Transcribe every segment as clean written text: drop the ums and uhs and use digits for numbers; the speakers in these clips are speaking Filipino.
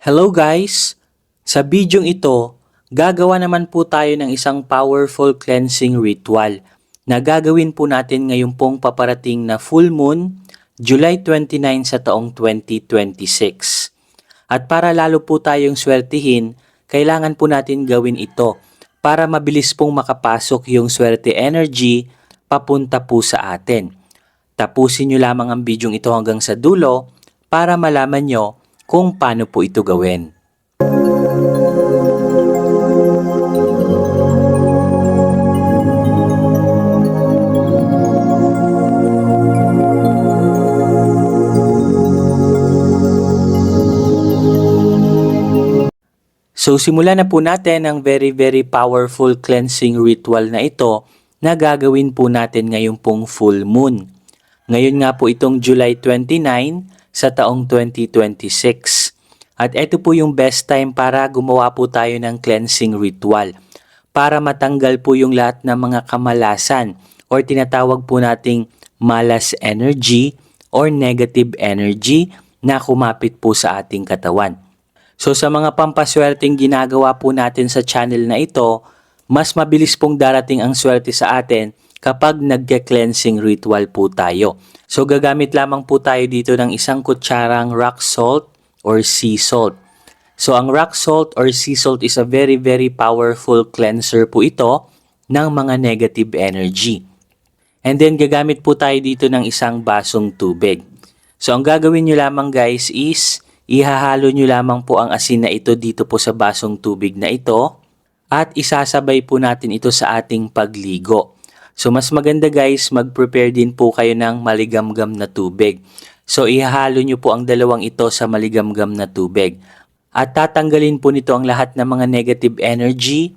Hello guys! Sa bidyong ito, gagawa naman po tayo ng isang powerful cleansing ritual na gagawin po natin ngayon pong paparating na full moon, July 29 sa taong 2026. At para lalo po tayong swertihin, kailangan po natin gawin ito para mabilis pong makapasok yung swerte energy papunta po sa atin. Tapusin nyo lamang ang bidyong ito hanggang sa dulo para malaman nyo kung paano po ito gawin. So simulan na po natin ang very powerful cleansing ritual na ito na gagawin po natin ngayong pong full moon. Ngayon nga po itong July 29 sa taong 2026. At ito po yung best time para gumawa po tayo ng cleansing ritual para matanggal po yung lahat ng mga kamalasan or tinatawag po nating malas energy or negative energy na kumapit po sa ating katawan. So sa mga pampaswerteng ginagawa po natin sa channel na ito, mas mabilis pong darating ang swerte sa atin kapag nagke-cleansing ritual po tayo. So gagamit lamang po tayo dito ng isang kutsarang rock salt or sea salt. So ang rock salt or sea salt is a very powerful cleanser po ito ng mga negative energy. And then gagamit po tayo dito ng isang basong tubig. So ang gagawin nyo lamang guys is ihahalo nyo lamang po ang asin na ito dito po sa basong tubig na ito at isasabay po natin ito sa ating pagligo. So mas maganda guys, mag-prepare din po kayo ng maligamgam na tubig. So ihahalo nyo po ang dalawang ito sa maligamgam na tubig. At tatanggalin po nito ang lahat ng mga negative energy,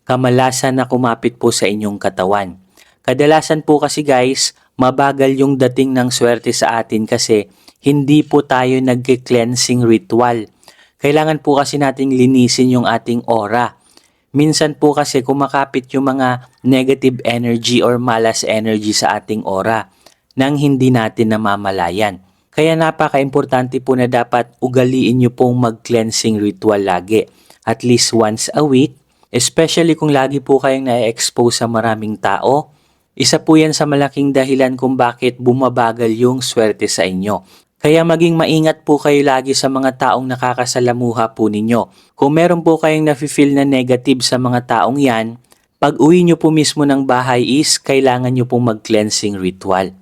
kamalasan na kumapit po sa inyong katawan. Kadalasan po kasi guys, mabagal yung dating ng swerte sa atin kasi hindi po tayo nagke-cleansing ritual. Kailangan po kasi nating linisin yung ating aura. Minsan po kasi kumakapit yung mga negative energy or malas energy sa ating aura nang hindi natin namamalayan. Kaya napaka-importante po na dapat ugaliin nyo pong mag-cleansing ritual lagi. At least once a week, especially kung lagi po kayong na-expose sa maraming tao. Isa po yan sa malaking dahilan kung bakit bumabagal yung swerte sa inyo. Kaya maging maingat po kayo lagi sa mga taong nakakasalamuha po ninyo. Kung meron po kayong nafe-feel na negative sa mga taong yan, pag uwi nyo po mismo ng bahay is kailangan nyo pong mag-cleansing ritual.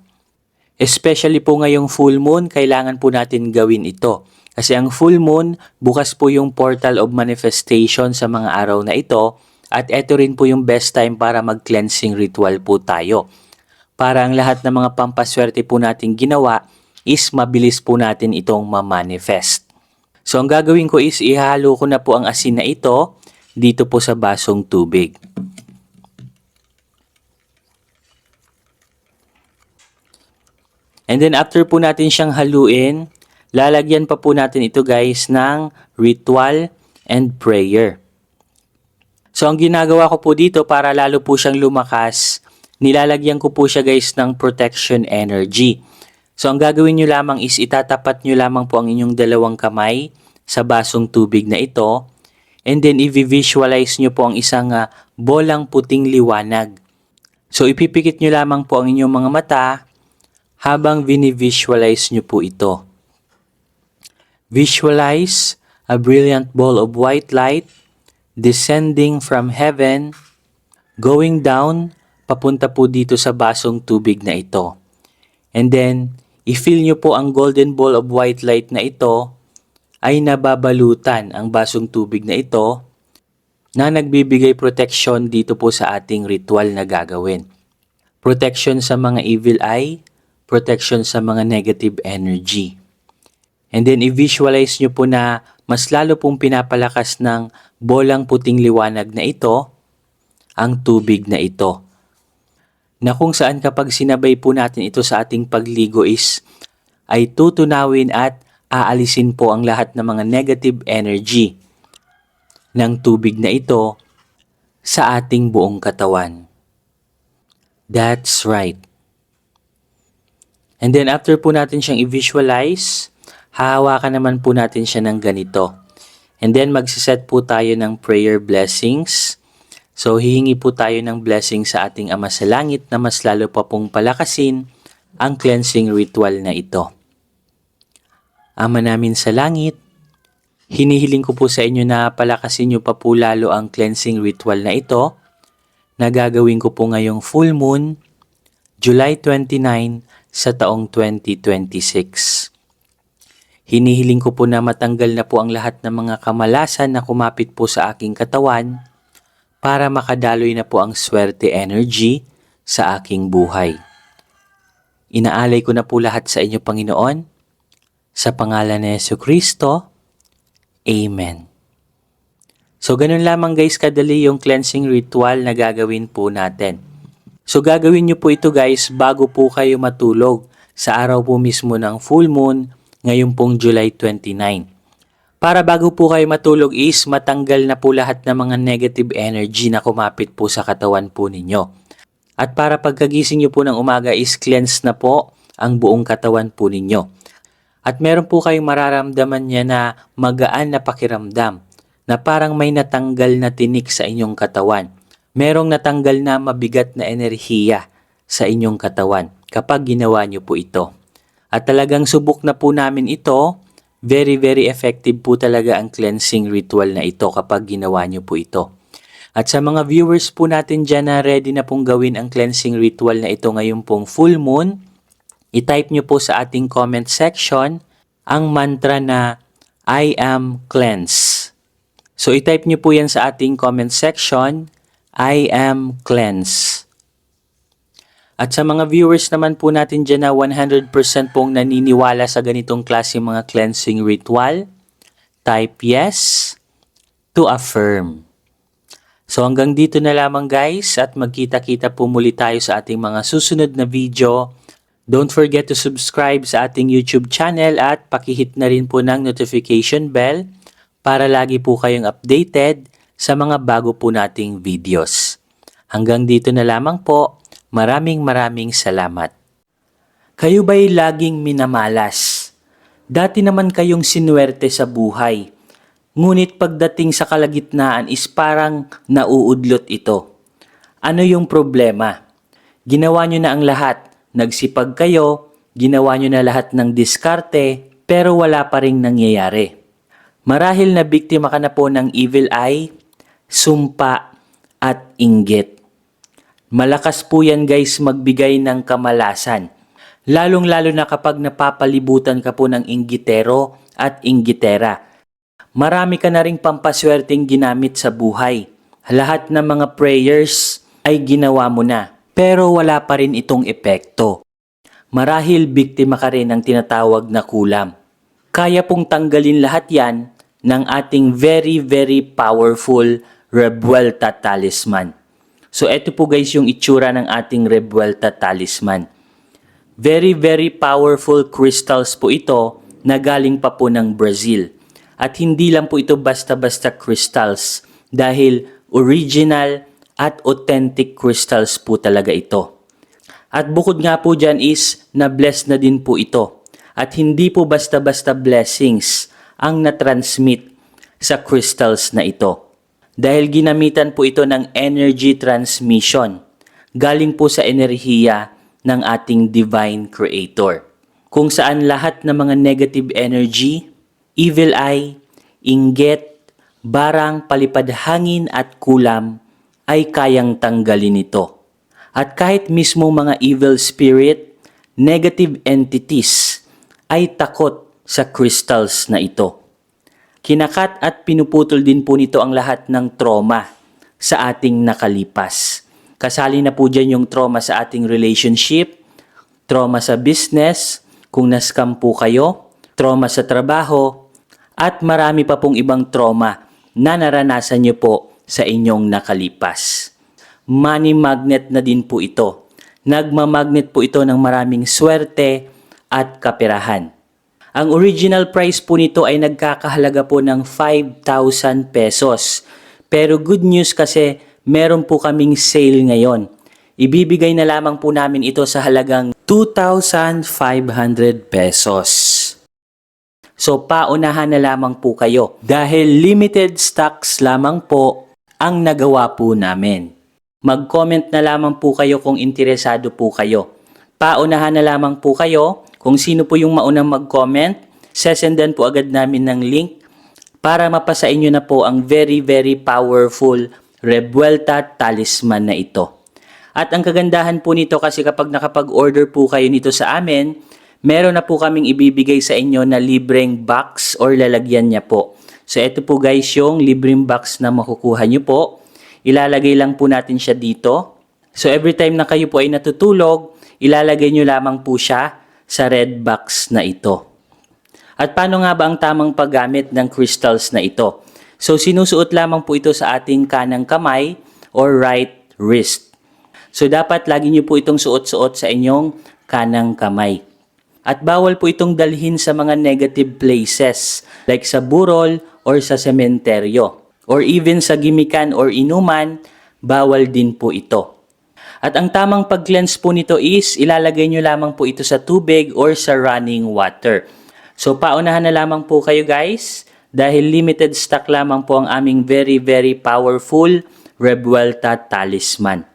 Especially po ngayong full moon, kailangan po natin gawin ito. Kasi ang full moon, bukas po yung portal of manifestation sa mga araw na ito at ito rin po yung best time para mag-cleansing ritual po tayo. Para ang lahat ng mga pampaswerte po natin ginawa is mabilis po natin itong ma-manifest. So ang gagawin ko is ihalo ko na po ang asin na ito dito po sa basong tubig. And then after po natin siyang haluin, lalagyan pa po natin ito guys ng ritual and prayer. So ang ginagawa ko po dito para lalo po siyang lumakas, nilalagyan ko po siya guys ng protection energy. So ang gagawin nyo lamang is itatapat nyo lamang po ang inyong dalawang kamay sa basong tubig na ito. And then i-visualize nyo po ang isang bolang puting liwanag. So ipipikit nyo lamang po ang inyong mga mata habang visualize nyo po ito. Visualize a brilliant ball of white light descending from heaven, going down papunta po dito sa basong tubig na ito. And then, i-feel nyo po ang golden ball of white light na ito ay nababalutan ang basong tubig na ito na nagbibigay protection dito po sa ating ritual na gagawin. Protection sa mga evil eye, protection sa mga negative energy. And then, i-visualize nyo po na mas lalo pong pinapalakas ng bolang puting liwanag na ito ang tubig na ito. Na kung saan kapag sinabay po natin ito sa ating pagligo is ay tutunawin at aalisin po ang lahat ng mga negative energy ng tubig na ito sa ating buong katawan. That's right. And then after po natin siyang i-visualize, hahawakan naman po natin siya ng ganito. And then magsiset po tayo ng prayer blessings. So hihingi po tayo ng blessing sa ating Ama sa Langit na mas lalo pa pong palakasin ang cleansing ritual na ito. Ama namin sa langit, hinihiling ko po sa inyo na palakasin niyo pa po lalo ang cleansing ritual na ito na gagawin ko po ngayong full moon, July 29 sa taong 2026. Hinihiling ko po na matanggal na po ang lahat ng mga kamalasan na kumapit po sa aking katawan para makadaloy na po ang swerte energy sa aking buhay. Inaalay ko na po lahat sa inyo, Panginoon, sa pangalan ni Jesucristo. Amen. So ganun lamang guys kadali yung cleansing ritual na gagawin po natin. So gagawin nyo po ito guys bago po kayo matulog sa araw po mismo ng full moon ngayon pong July 29. Para bago po kayo matulog is matanggal na po lahat ng mga negative energy na kumapit po sa katawan po ninyo. At para pagkagising nyo po ng umaga is cleanse na po ang buong katawan po ninyo. At meron po kayong mararamdaman niya na magaan na pakiramdam na parang may natanggal na tinik sa inyong katawan. Merong natanggal na mabigat na enerhiya sa inyong katawan kapag ginawa nyo po ito. At talagang subok na po namin ito, very effective po talaga ang cleansing ritual na ito kapag ginawa nyo po ito. At sa mga viewers po natin dyan na ready na pong gawin ang cleansing ritual na ito ngayon pong full moon, i-type nyo po sa ating comment section ang mantra na I am cleansed. So i-type nyo po yan sa ating comment section, I am cleansed. At sa mga viewers naman po natin dyan na 100% pong naniniwala sa ganitong klase mga cleansing ritual, type yes to affirm. So hanggang dito na lamang guys at magkita-kita po muli tayo sa ating mga susunod na video. Don't forget to subscribe sa ating YouTube channel at pakihit na rin po ng notification bell para lagi po kayong updated sa mga bago po nating videos. Hanggang dito na lamang po. Maraming salamat. Kayo ba'y laging minamalas? Dati naman kayong sinuwerte sa buhay. Ngunit pagdating sa kalagitnaan is parang nauudlot ito. Ano yung problema? Ginawa nyo na ang lahat. Nagsipag kayo, ginawa nyo na lahat ng diskarte, pero wala pa ring nangyayari. Marahil na biktima ka na po ng evil eye, sumpa, at inggit. Malakas po yan guys magbigay ng kamalasan. Lalong-lalo na kapag napapalibutan ka po ng inggitero at inggitera. Marami ka na ring pampaswerteng ginamit sa buhay. Lahat ng mga prayers ay ginawa mo na, pero wala pa rin itong epekto. Marahil biktima ka rin ng tinatawag na kulam. Kaya pong tanggalin lahat yan ng ating very powerful Revuelta Talisman. So eto po guys yung itsura ng ating Revuelta Talisman. Very powerful crystals po ito na galing pa po ng Brazil. At hindi lang po ito basta-basta crystals dahil original at authentic crystals po talaga ito. At bukod nga po dyan is na-bless na din po ito. At hindi po basta-basta blessings ang na-transmit sa crystals na ito. Dahil ginamitan po ito ng energy transmission. Galing po sa enerhiya ng ating Divine Creator. Kung saan lahat ng mga negative energy, evil eye, inggit, barang, palipad hangin at kulam ay kayang tanggalin ito. At kahit mismo mga evil spirit, negative entities ay takot sa crystals na ito. Kinakat at pinuputol din po nito ang lahat ng trauma sa ating nakalipas. Kasali na po dyan yung trauma sa ating relationship, trauma sa business, kung na-scam po kayo, trauma sa trabaho, at marami pa pong ibang trauma na naranasan nyo po sa inyong nakalipas. Money magnet na din po ito. Nagmamagnet po ito ng maraming swerte at kaperahan. Ang original price po nito ay nagkakahalaga po ng 5,000 pesos. Pero good news kasi meron po kaming sale ngayon. Ibibigay na lamang po namin ito sa halagang 2,500 pesos. So paunahan na lamang po kayo dahil limited stocks lamang po ang nagawa po namin. Mag-comment na lamang po kayo kung interesado po kayo. Paunahan na lamang po kayo kung sino po yung maunang mag-comment. Sesendan po agad namin ng link para mapasa inyo na po ang very powerful Revuelta Talisman na ito. At ang kagandahan po nito kasi kapag nakapag-order po kayo nito sa amin, meron na po kaming ibibigay sa inyo na libreng box or lalagyan niya po. So ito po guys yung libreng box na makukuha nyo po. Ilalagay lang po natin siya dito. So every time na kayo po ay natutulog, ilalagay nyo lamang po siya sa red box na ito. At paano nga ba ang tamang paggamit ng crystals na ito? So sinusuot lamang po ito sa ating kanang kamay or right wrist. So dapat lagi nyo po itong suot-suot sa inyong kanang kamay. At bawal po itong dalhin sa mga negative places like sa burol or sa sementeryo. Or even sa gimikan or inuman, bawal din po ito. At ang tamang pag-cleanse po nito is ilalagay nyo lamang po ito sa tubig or sa running water. So paunahan na lamang po kayo guys dahil limited stock lamang po ang aming very powerful Revuelta Talisman.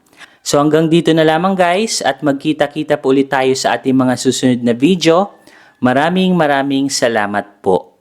So hanggang dito na lamang guys at magkita-kita po ulit tayo sa ating mga susunod na video. Maraming salamat po.